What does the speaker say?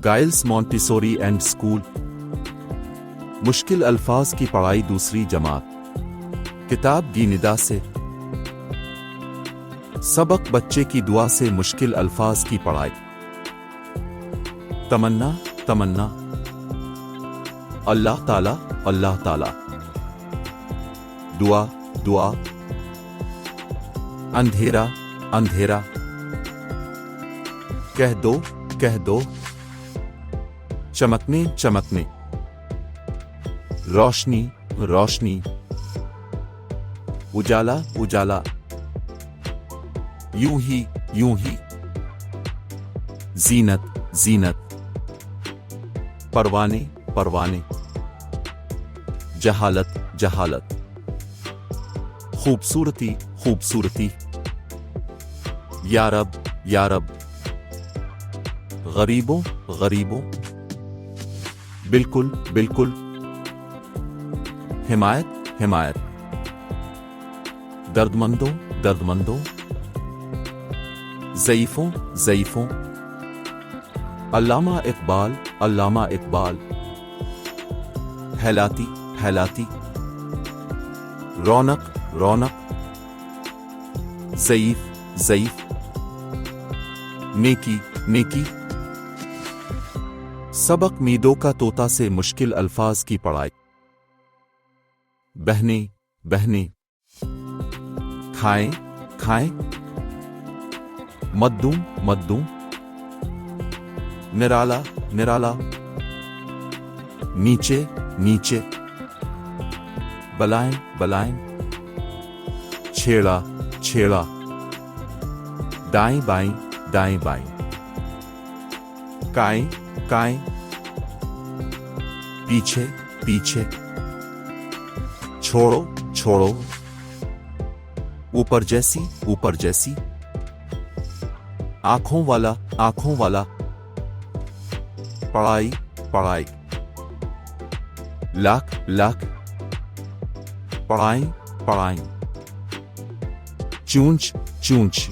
Giles Montessori and school. मुश्किल अल्फाज की पढ़ाई दूसरी जमात। किताब की निदा से। सबक बच्चे की दुआ से मुश्किल अल्फाज की पढ़ाई। तमन्ना तमन्ना। अल्लाह ताला अल्लाह ताला। दुआ दुआ। अंधेरा अंधेरा। कह दो। चमकने चमकने। रोशनी रोशनी। उजाला उजाला। यूं ही जीनत जीनत। परवाने परवाने। जहालत जहालत। खूबसूरती खूबसूरती। यारब यारब। गरीबों गरीबों। बिल्कुल बिल्कुल। हिमायत हिमायत। दर्दमंदों दर्दमंदों। ज़ईफ़ों ज़ईफ़ों। अल्लामा इक़बाल अल्लामा इक़बाल। हैलाती हैलाती। रौनक रौनक। ज़ईफ़ ज़ईफ़। नेकी नेकी। सबक मीदों का तोता से मुश्किल अल्फाज की पढ़ाई। बहने बहने। खाएं खाएं। मद्दू मद्दू। निराला निराला। नीचे नीचे। बलाएं बलाएं। छेड़ा छेड़ा। दाएं बाएं दाएं बाएं। काएं काएं। पीछे पीछे। छोड़ो छोड़ो। ऊपर जैसी ऊपर जैसी। आंखों वाला आंखों वाला। पढ़ाई पढ़ाई। लाख लाख। पढ़ाई पढ़ाई। चूंच चूंच।